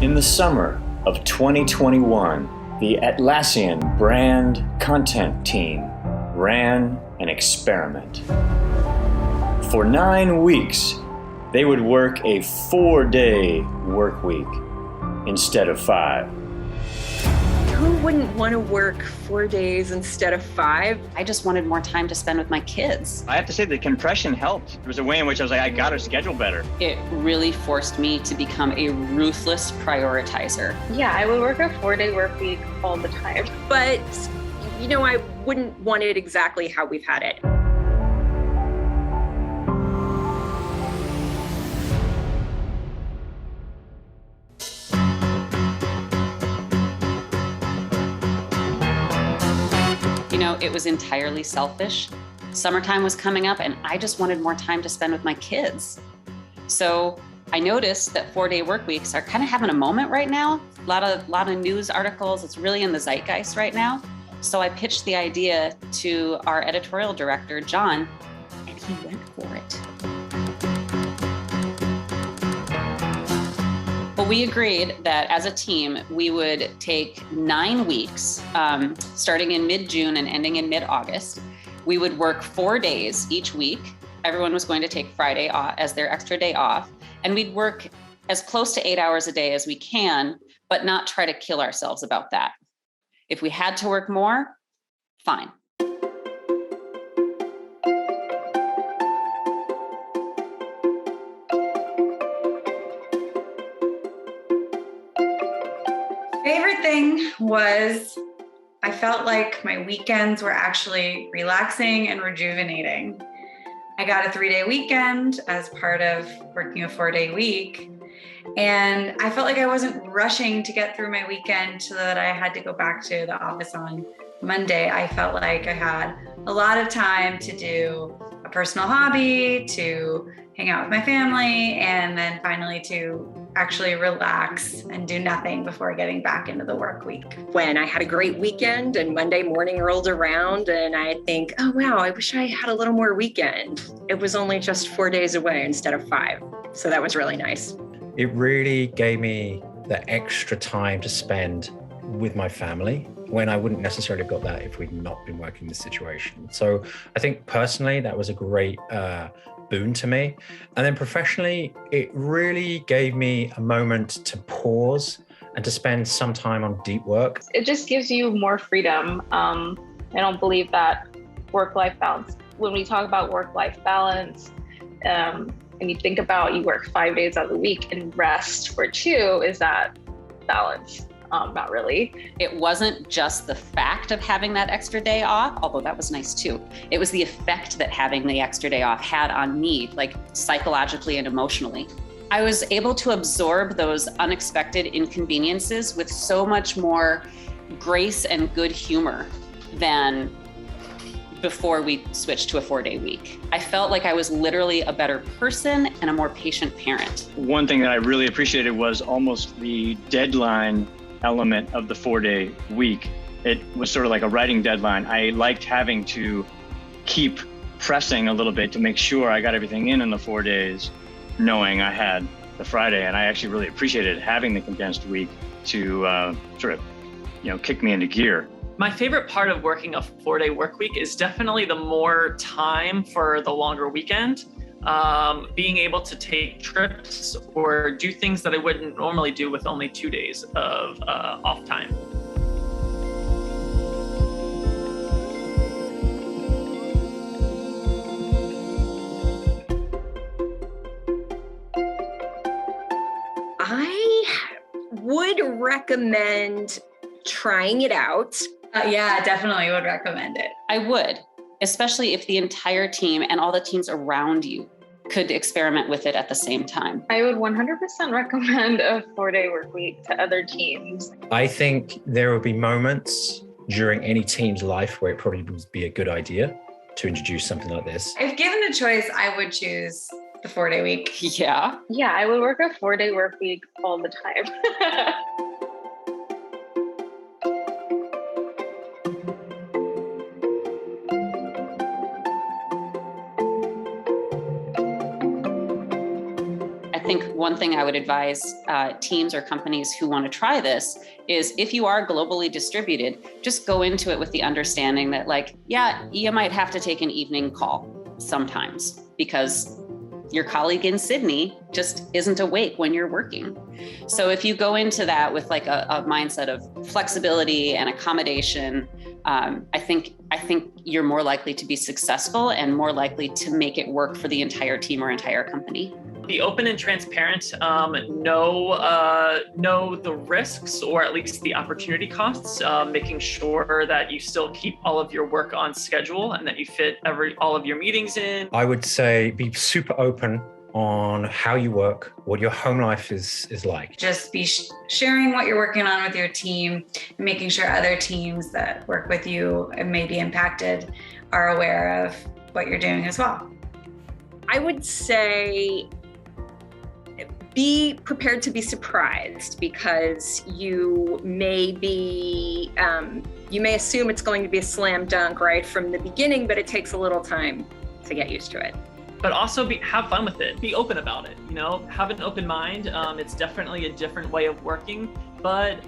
In the summer of 2021, the Atlassian brand content team ran an experiment. For 9 weeks, they would work a 4-day work week instead of 5. Who wouldn't want to work 4 days instead of 5? I just wanted more time to spend with my kids. I have to say the compression helped. There was a way in which I was like, I got to schedule better. It really forced me to become a ruthless prioritizer. Yeah, I would work a 4-day work week all the time. But, I wouldn't want it exactly how we've had it. It was entirely selfish. Summertime was coming up and I just wanted more time to spend with my kids. So I noticed that 4-day work weeks are kind of having a moment right now. A lot of news articles. It's really in the zeitgeist right now. So I pitched the idea to our editorial director, John, and he went for it. But we agreed that as a team, we would take 9 weeks, starting in mid-June and ending in mid-August. We would work 4 days each week. Everyone was going to take Friday off as their extra day off. And we'd work as close to 8 hours a day as we can, but not try to kill ourselves about that. If we had to work more, fine. Favorite thing was I felt like my weekends were actually relaxing and rejuvenating. I got a 3-day weekend as part of working a 4-day week. And I felt like I wasn't rushing to get through my weekend so that I had to go back to the office on Monday. I felt like I had a lot of time to do a personal hobby, to hang out with my family, and then finally to actually relax and do nothing before getting back into the work week. When I had a great weekend and Monday morning rolled around and I think, oh wow, I wish I had a little more weekend. It was only just 4 days away instead of 5. So that was really nice. It really gave me the extra time to spend with my family when I wouldn't necessarily have got that if we'd not been working this situation. So I think personally, that was a great boon to me. And then professionally, it really gave me a moment to pause and to spend some time on deep work. It just gives you more freedom. I don't believe that work-life balance, when we talk about work-life balance, and you think about you work 5 days out of the week and rest for 2, is that balance? Not really. It wasn't just the fact of having that extra day off, although that was nice too. It was the effect that having the extra day off had on me, like psychologically and emotionally. I was able to absorb those unexpected inconveniences with so much more grace and good humor than before we switched to a 4-day week. I felt like I was literally a better person and a more patient parent. One thing that I really appreciated was almost the deadline element of the 4-day week. It was sort of like a writing deadline. I liked having to keep pressing a little bit to make sure I got everything in the 4 days, knowing I had the Friday. And I actually really appreciated having the condensed week to sort of, kick me into gear. My favorite part of working a 4-day work week is definitely the more time for the longer weekend. Being able to take trips or do things that I wouldn't normally do with only 2 days of off time. I would recommend trying it out. Yeah, definitely would recommend it. I would, especially if the entire team and all the teams around you could experiment with it at the same time. I would 100% recommend a 4-day work week to other teams. I think there will be moments during any team's life where it probably would be a good idea to introduce something like this. If given a choice, I would choose the 4-day week. Yeah. Yeah, I would work a 4-day work week all the time. I think one thing I would advise teams or companies who want to try this is if you are globally distributed, just go into it with the understanding that like, yeah, you might have to take an evening call sometimes because your colleague in Sydney just isn't awake when you're working. So if you go into that with like a mindset of flexibility and accommodation, I think you're more likely to be successful and more likely to make it work for the entire team or entire company. Be open and transparent, know the risks or at least the opportunity costs, making sure that you still keep all of your work on schedule and that you fit all of your meetings in. I would say be super open on how you work, what your home life is like. Just be sharing what you're working on with your team and making sure other teams that work with you and may be impacted are aware of what you're doing as well. I would say be prepared to be surprised because you may assume it's going to be a slam dunk right from the beginning, but it takes a little time to get used to it. But also have fun with it. Be open about it. Have an open mind. It's definitely a different way of working, but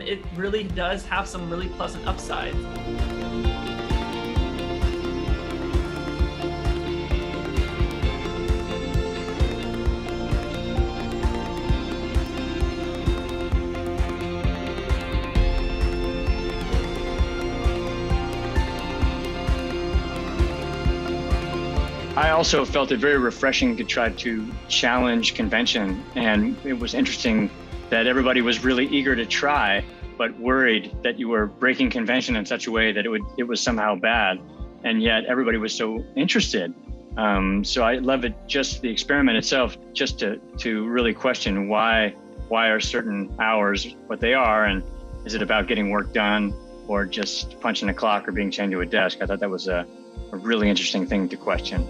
it really does have some really pleasant upsides. I also felt it very refreshing to try to challenge convention. And it was interesting that everybody was really eager to try, but worried that you were breaking convention in such a way that it was somehow bad. And yet everybody was so interested. So I love it, just the experiment itself, just to really question why are certain hours what they are, and is it about getting work done or just punching a clock or being chained to a desk? I thought that was a really interesting thing to question.